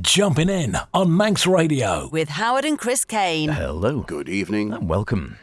Jumpin' In on Manx Radio. With Howard and Chris Kane. Hello. Good evening. And welcome.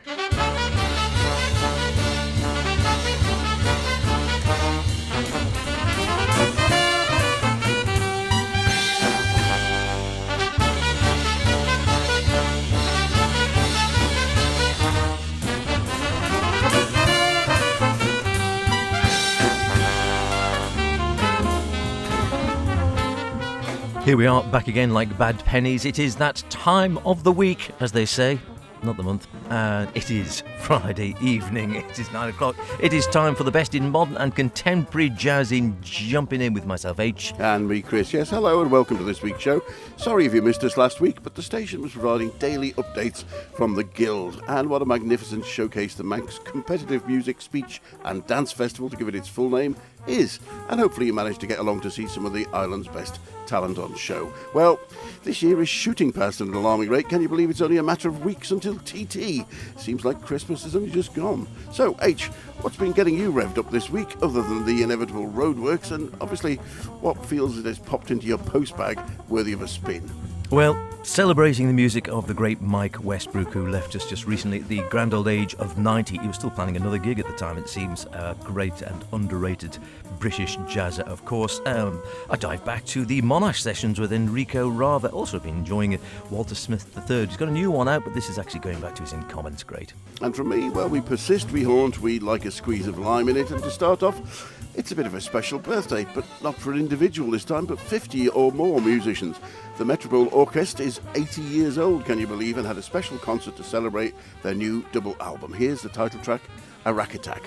Here we are, back again like bad pennies. It is that time of the week, as they say. Not the month. And it is Friday evening. It is 9 o'clock. It is time for the best in modern and contemporary jazz in Jumpin' In with myself, H. And me, Chris. Yes, hello and welcome to this week's show. Sorry if you missed us last week, but the station was providing daily updates from the Guild. And what a magnificent showcase the Manx Competitive Music, Speech and Dance Festival, to give it its full name, is. And hopefully you managed to get along to see some of the island's best talent on show. Well, this year is shooting past at an alarming rate. Can you believe it's only a matter of weeks until TT? Seems like Christmas has only just gone. So, H, what's been getting you revved up this week, other than the inevitable roadworks, and obviously what feels it has popped into your postbag worthy of a spin? Well, celebrating the music of the great Mike Westbrook, who left us just recently at the grand old age of 90. He was still planning another gig at the time, it seems. A great and underrated British jazzer, of course. I dived back to the Monash sessions with Enrico Rava. Also been enjoying it. Walter Smith III. He's got a new one out, but this is actually going back to his In Commons. Great. And from me, well, we persist, we haunt, we like a squeeze of lime in it. And to start off, it's a bit of a special birthday, but not for an individual this time, but 50 or more musicians. The Metropole Orchestra is 80 years old, can you believe, and had a special concert to celebrate their new double album. Here's the title track, A Rack Attack.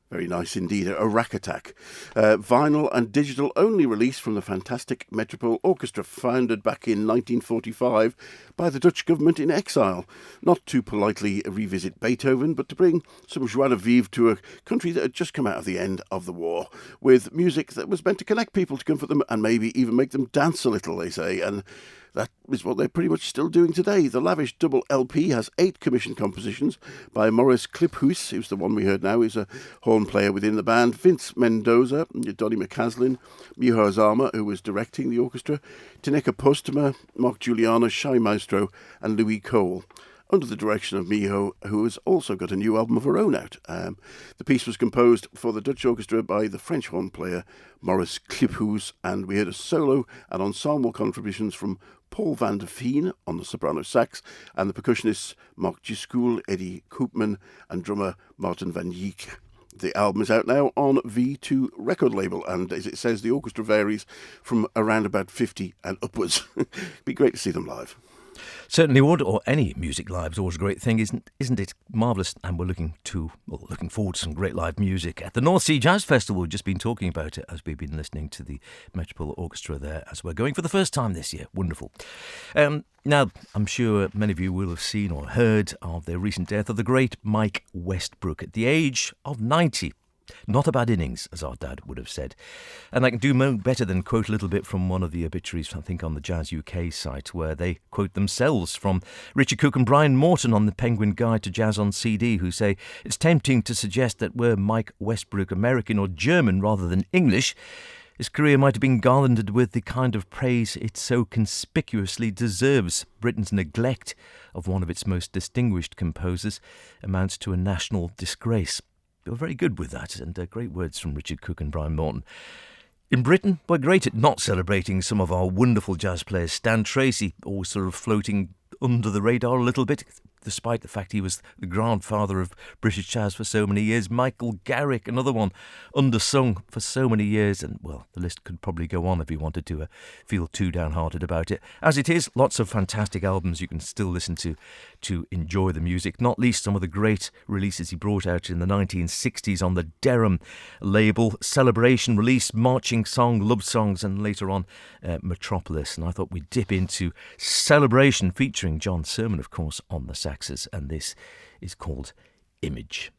Very nice indeed. A Rack Attack. Vinyl and digital only release from the fantastic Metropole Orchestra, founded back in 1945 by the Dutch government in exile. Not to politely revisit Beethoven, but to bring some joie de vivre to a country that had just come out of the end of the war, with music that was meant to connect people, to comfort them, and maybe even make them dance a little, they say. And that is what they're pretty much still doing today. The lavish double LP has 8 commissioned compositions by Maurice Kliphuis, who's the one we heard now, who's a horn player within the band, Vince Mendoza, Donny McCaslin, Miho Azama, who was directing the orchestra, Tineka Postuma, Mark Giuliano, Shai Maestro, and Louis Cole, under the direction of Miho, who has also got a new album of her own out. The piece was composed for the Dutch orchestra by the French horn player Maurice Kliphuis, and we heard a solo and ensemble contributions from Paul van der Veen on the soprano sax, and the percussionists Mark Giskool, Eddie Koopman, and drummer Martin van Yijk. The album is out now on V2 record label, and as it says, the orchestra varies from around about 50 and upwards. Be great to see them live. Certainly would, or any music live is always a great thing, isn't it? Marvellous, and we're looking forward to some great live music at the North Sea Jazz Festival. We've just been talking about it as we've been listening to the Metropole Orchestra there, as we're going for the first time this year. Wonderful. Now, I'm sure many of you will have seen or heard of the recent death of the great Mike Westbrook at the age of 90. Not a bad innings, as our dad would have said. And I can do no better than quote a little bit from one of the obituaries, I think, on the Jazz UK site, where they quote themselves from Richard Cook and Brian Morton on the Penguin Guide to Jazz on CD, who say, "It's tempting to suggest that were Mike Westbrook American or German rather than English, his career might have been garlanded with the kind of praise it so conspicuously deserves. Britain's neglect of one of its most distinguished composers amounts to a national disgrace." They were very good with that, and great words from Richard Cook and Brian Morton. In Britain, we're great at not celebrating some of our wonderful jazz players. Stan Tracy, always sort of floating under the radar a little bit, despite the fact he was the grandfather of British jazz for so many years. Michael Garrick, another one, undersung for so many years, and, well, the list could probably go on if you wanted to feel too downhearted about it. As it is, lots of fantastic albums you can still listen to enjoy the music, not least some of the great releases he brought out in the 1960s on the Derham label. Celebration release, Marching Song, Love Songs, and later on Metropolis. And I thought we'd dip into Celebration, featuring John Sermon, of course, on the saxes, and this is called Image.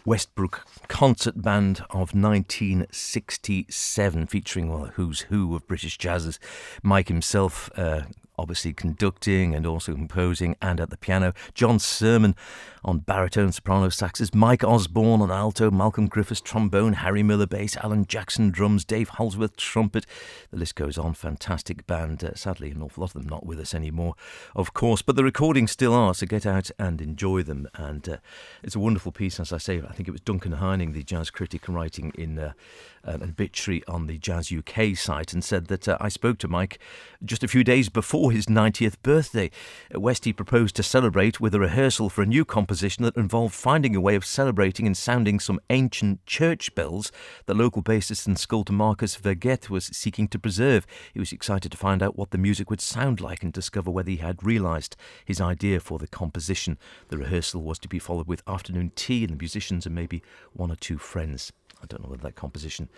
Westbrook concert band of 1967, featuring a who's who of British jazzers. Mike himself obviously conducting and also composing and at the piano. John Sermon on baritone, soprano, saxes. Mike Osborne on alto. Malcolm Griffiths trombone. Harry Miller bass. Alan Jackson drums. Dave Holsworth trumpet. The list goes on. Fantastic band. Sadly, an awful lot of them not with us anymore, of course. But the recordings still are, so get out and enjoy them. And it's a wonderful piece, as I say. I think it was Duncan Heining, the jazz critic, writing in an obituary on the Jazz UK site, and said that I spoke to Mike just a few days before his 90th birthday. Westy proposed to celebrate with a rehearsal for a new composition that involved finding a way of celebrating and sounding some ancient church bells that local bassist and sculptor Marcus Vergeth was seeking to preserve. He was excited to find out what the music would sound like and discover whether he had realised his idea for the composition. The rehearsal was to be followed with afternoon tea and the musicians and maybe one or two friends. I don't know whether that composition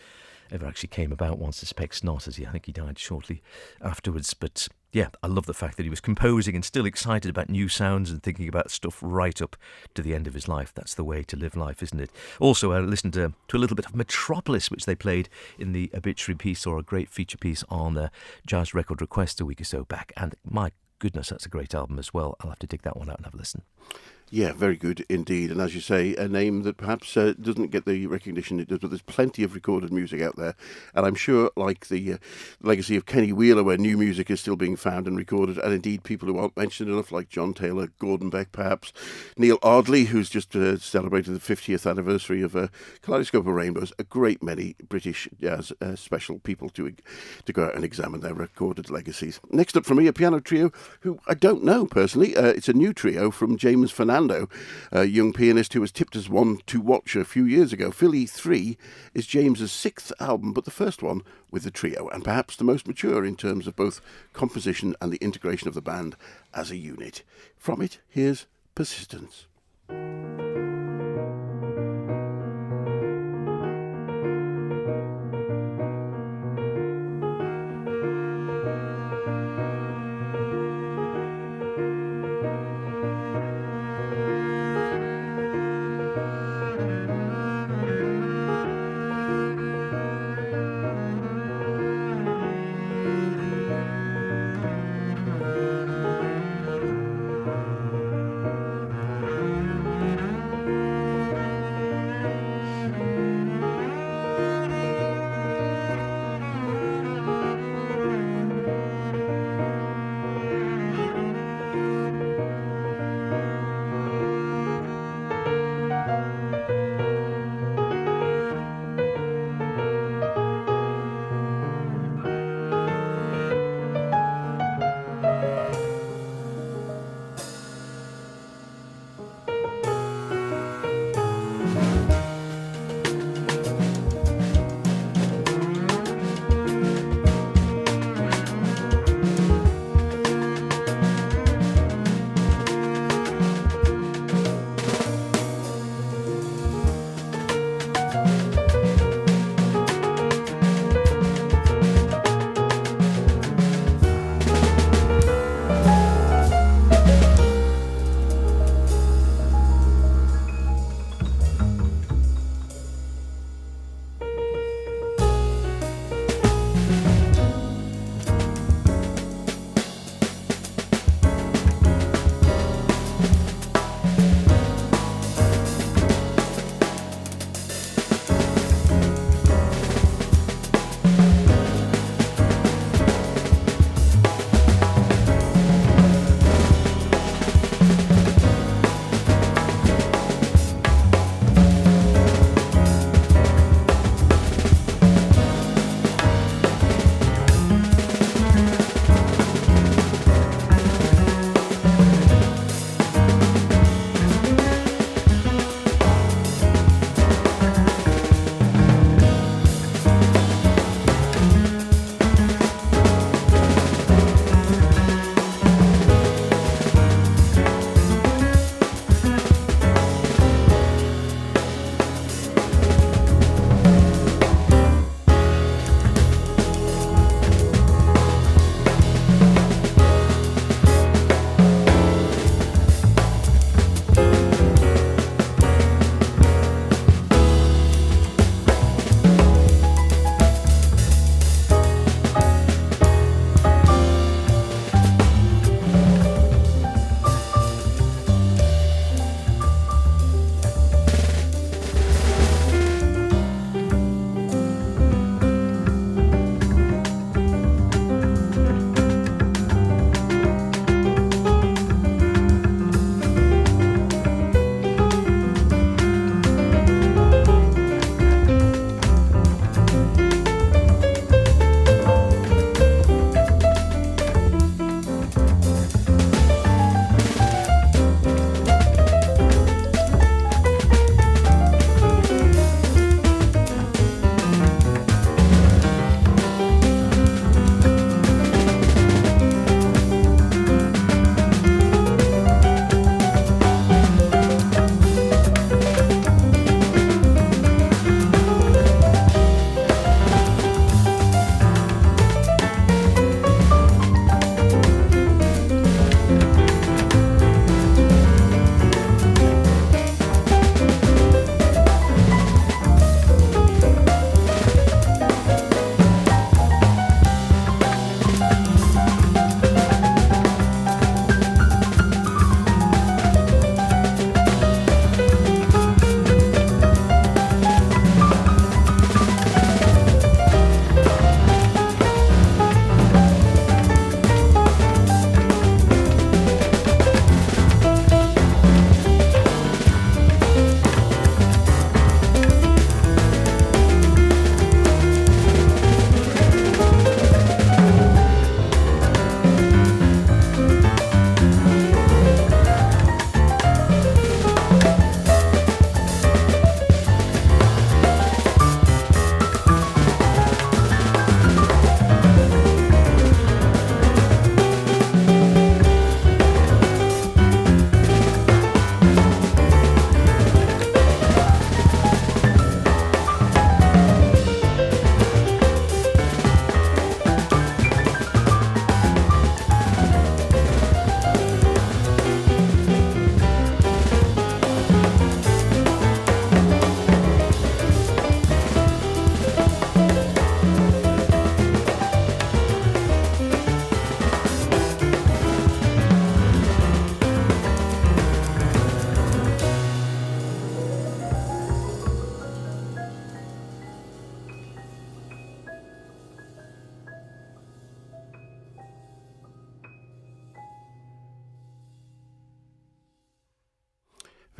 ever actually came about. One suspects not, as I think he died shortly afterwards. But yeah, I love the fact that he was composing and still excited about new sounds and thinking about stuff right up to the end of his life. That's the way to live life, isn't it? Also, I listened to a little bit of Metropolis, which they played in the obituary piece, or a great feature piece on Jazz Record Request a week or so back. And my goodness, that's a great album as well. I'll have to dig that one out and have a listen. Yeah, very good indeed. And as you say, a name that perhaps doesn't get the recognition it does, but there's plenty of recorded music out there. And I'm sure, like the legacy of Kenny Wheeler, where new music is still being found and recorded, and indeed people who aren't mentioned enough, like John Taylor, Gordon Beck perhaps, Neil Ardley, who's just celebrated the 50th anniversary of Kaleidoscope of Rainbows, a great many British jazz special people to go out and examine their recorded legacies. Next up from me, a piano trio who I don't know personally. It's a new trio from James Fernando, a young pianist who was tipped as one to watch a few years ago. Philly 3 is James's 6th album, but the first one with the trio, and perhaps the most mature in terms of both composition and the integration of the band as a unit. From it, here's Persistence.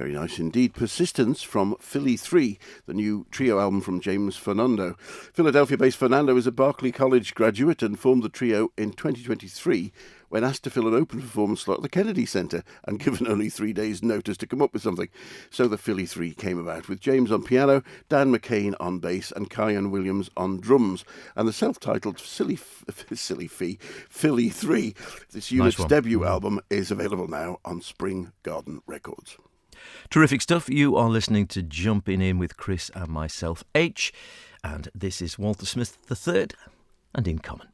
Very nice indeed. Persistence from Philly 3, the new trio album from James Fernando. Philadelphia-based Fernando is a Berklee College graduate and formed the trio in 2023 when asked to fill an open performance slot at the Kennedy Center and given only 3 days' notice to come up with something. So the Philly 3 came about, with James on piano, Dan McCain on bass and Kyan Williams on drums. And the self-titled Philly 3, this unit's debut album, is available now on Spring Garden Records. Terrific stuff. You are listening to Jumpin' In with Chris and myself, H. And this is Walter Smith III and In Common.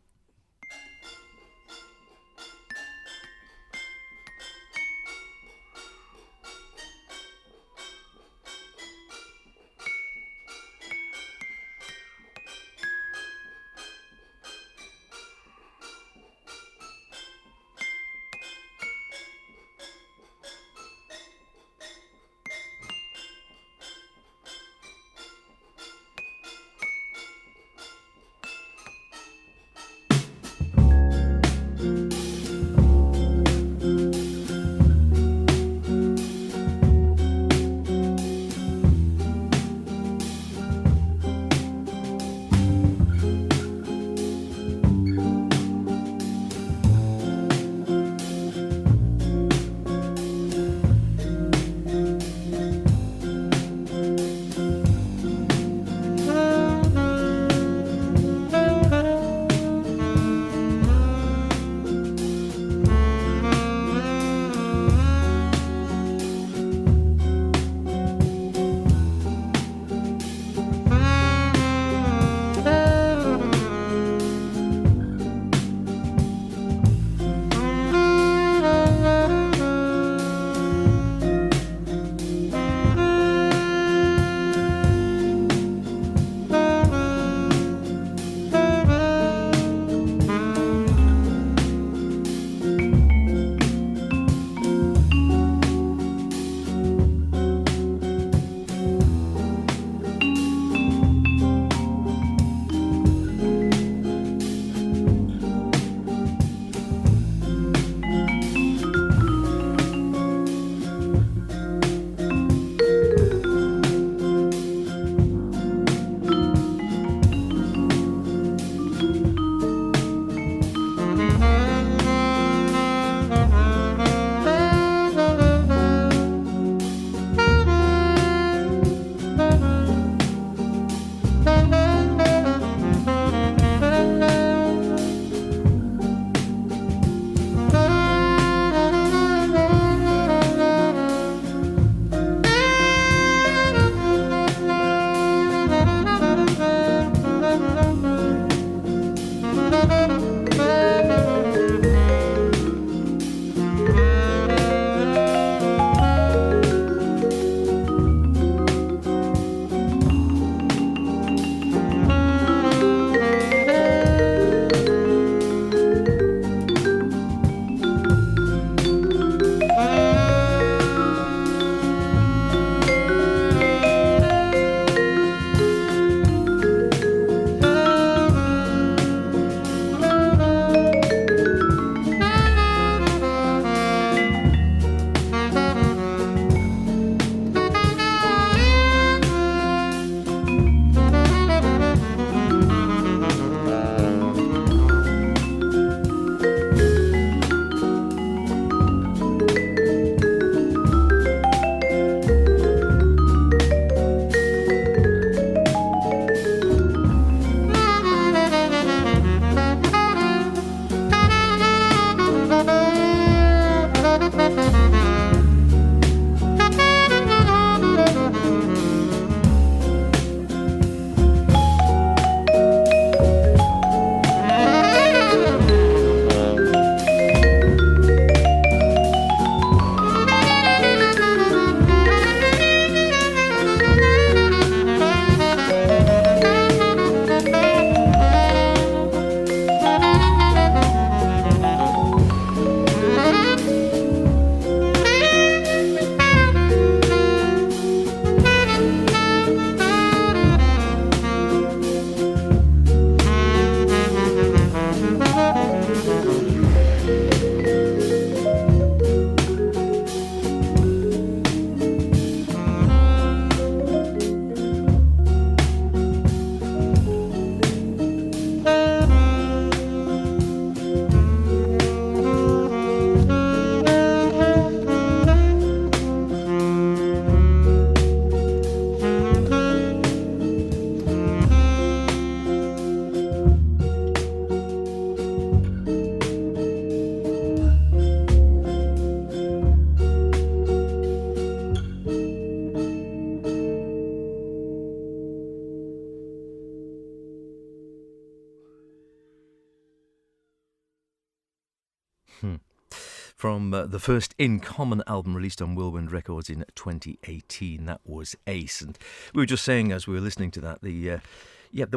From the first In Common album released on Whirlwind Records in 2018. That was Ace. And we were just saying as we were listening to that, the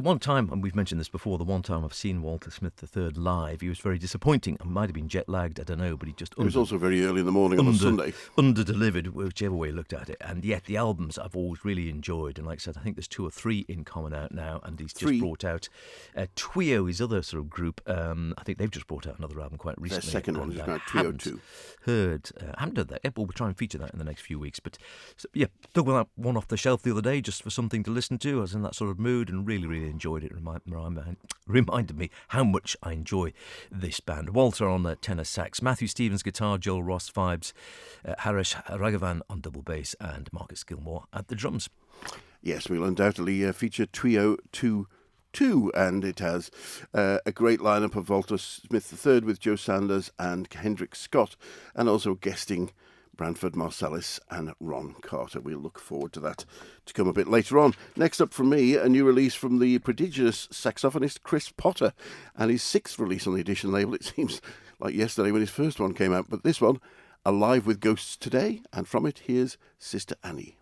one time, and we've mentioned this before, the one time I've seen Walter Smith III live, he was very disappointing. It might have been jet-lagged, I don't know, but he just... It was also very early in the morning on a Sunday. Under-delivered, whichever way you looked at it. And yet the albums I've always really enjoyed. And like I said, I think there's 2 or 3 In Common out now, and he's just brought out Twio, his other sort of group. I think they've just brought out another album quite recently. Their second one is now Twio 2. I haven't heard that. We'll try and feature that in the next few weeks. But took that one off the shelf the other day just for something to listen to. I was in that sort of mood and really, really enjoyed it. Reminded me how much I enjoy this band. Walter on the tenor sax, Matthew Stevens guitar, Joel Ross vibes, Harish Raghavan on double bass, and Marcus Gilmore at the drums. Yes, we'll undoubtedly feature Twio 2, and it has a great lineup of Walter Smith III with Joe Sanders and Hendrik Scott, and also guesting Branford Marsalis and Ron Carter. We'll look forward to that to come a bit later on. Next up from me, a new release from the prodigious saxophonist Chris Potter, and his 6th release on the Edition label. It seems like yesterday when his first one came out, but this one, Alive with Ghosts Today, and from it, here's Sister Annie.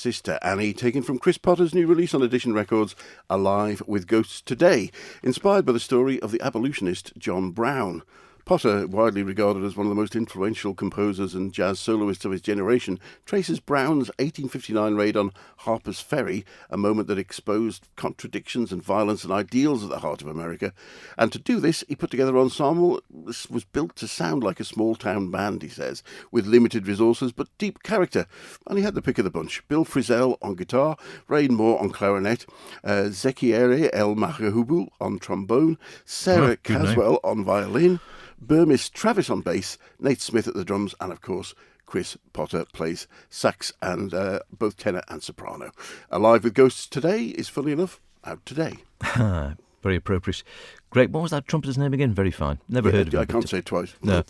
Sister Annie, taken from Chris Potter's new release on Edition Records, Alive with Ghosts Today, inspired by the story of the abolitionist John Brown. Potter, widely regarded as one of the most influential composers and jazz soloists of his generation, traces Brown's 1859 raid on Harper's Ferry, a moment that exposed contradictions and violence and ideals at the heart of America. And to do this, he put together an ensemble that was built to sound like a small-town band, he says, with limited resources but deep character. And he had the pick of the bunch. Bill Frisell on guitar, Ray Moore on clarinet, Zekiere El Mahahubu on trombone, Sarah Caswell on violin, Burmis Travis on bass, Nate Smith at the drums, and of course Chris Potter plays sax and both tenor and soprano. Alive with Ghosts Today is, funny enough, out today. Very appropriate. Great. What was that trumpeter's name again? Very fine. Never heard of him. I can't say it twice. No.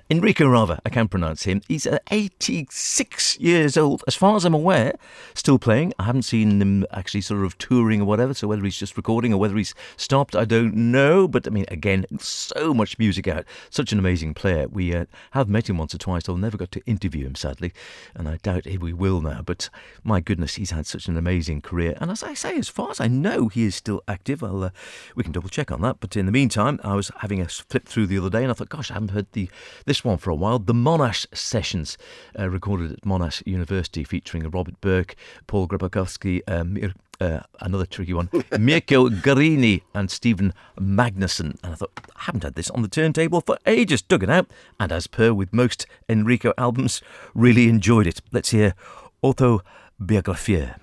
Enrico Rava, I can pronounce him. He's 86 years old, as far as I'm aware, still playing. I haven't seen him actually sort of touring or whatever, so whether he's just recording or whether he's stopped, I don't know. But, I mean, again, so much music out. Such an amazing player. We have met him once or twice, though never got to interview him, sadly, and I doubt we will now. But, my goodness, he's had such an amazing career. And as I say, as far as I know, he is still active. We can double check on that, but in the meantime I was having a flip through the other day and I thought, gosh, I haven't heard this one for a while. The Monash Sessions, recorded at Monash University, featuring Robert Burke, Paul Grabowski, another tricky one, Mirko Garini and Stephen Magnuson. And I thought, I haven't had this on the turntable for ages. Dug it out, and as per with most Enrico albums, really enjoyed it. Let's hear Autobiografie.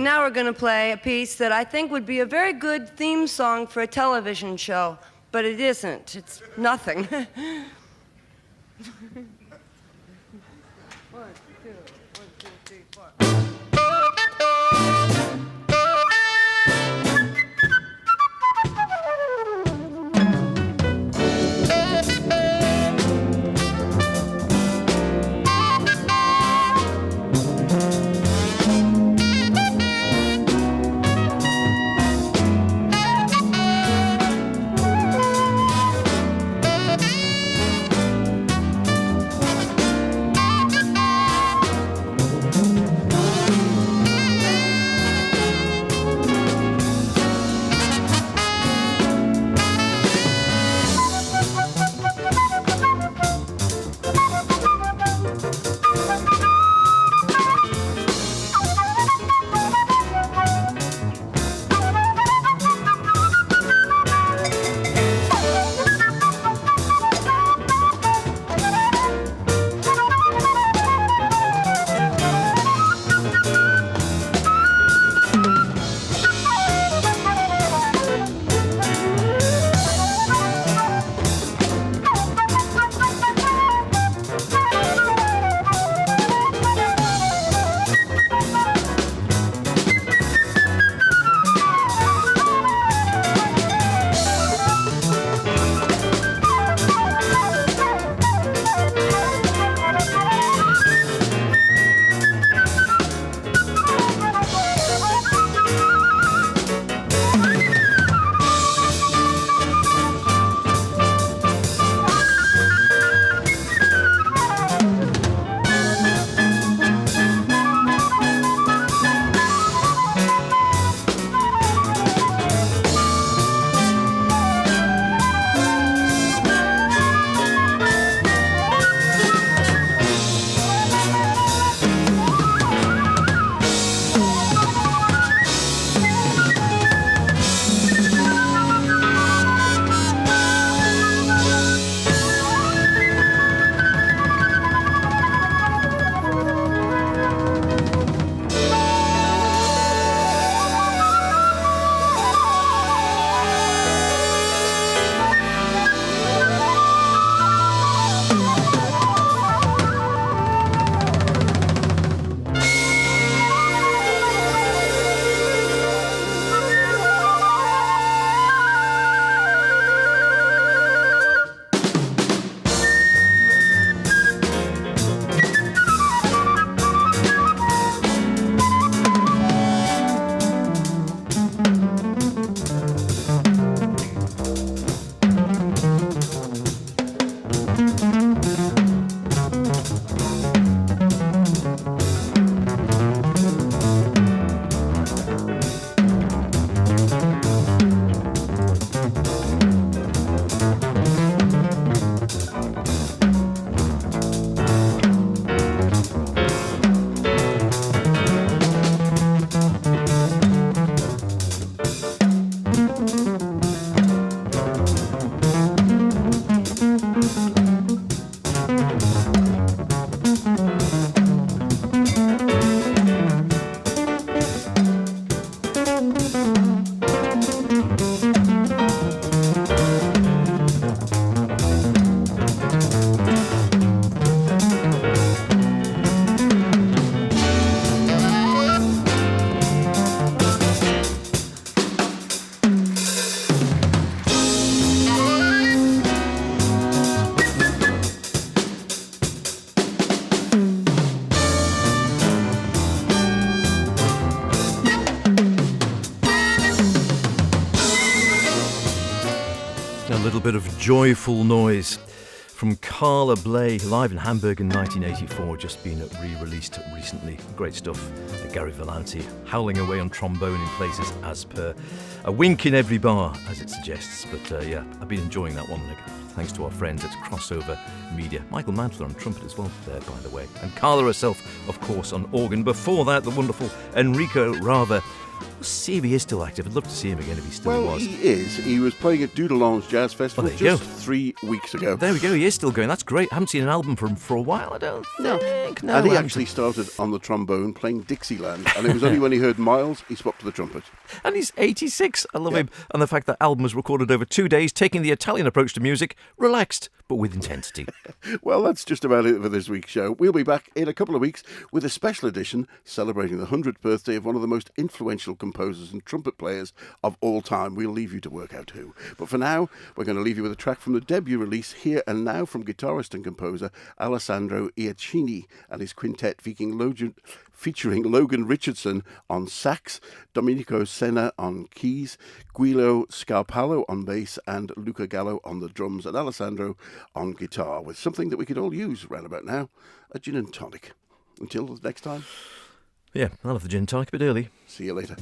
now we're going to play a piece that I think would be a very good theme song for a television show, but it isn't. It's nothing. 1, 2, 1, 2, 3, 4. little bit of joyful noise from Carla Bley, live in Hamburg in 1984, just been re-released recently. Great stuff. Gary Vallanti howling away on trombone in places as per. A wink in every bar, as it suggests. But yeah, I've been enjoying that one, thanks to our friends at Crossover Media. Michael Mantler on trumpet as well there, by the way. And Carla herself, of course, on organ. Before that, the wonderful Enrico Rava Let's see if he is still active. I'd love to see him again if he still Well, was. he is. He was playing at Doodle Jazz Festival there you just 3 weeks ago. There we go. He is still going. That's great. I haven't seen an album from him for a while, I don't think. No, And he actually started on the trombone playing Dixieland. And it was only when he heard Miles, he swapped to the trumpet. And he's 86. I love him. And the fact that album was recorded over 2 days, taking the Italian approach to music, relaxed, but with intensity. Well, that's just about it for this week's show. We'll be back in a couple of weeks with a special edition celebrating the 100th birthday of one of the most influential composers and trumpet players of all time. We'll leave you to work out who. But for now, we're going to leave you with a track from the debut release Here and Now from guitarist and composer Alessandro Iacchini and his quintet featuring Logan Richardson on sax, Domenico Senna on keys, Guido Scarpallo on bass, and Luca Gallo on the drums, and Alessandro on guitar, with something that we could all use round about now, a gin and tonic. Until next time. Yeah, I'll have the gin and tonic a bit early. See you later.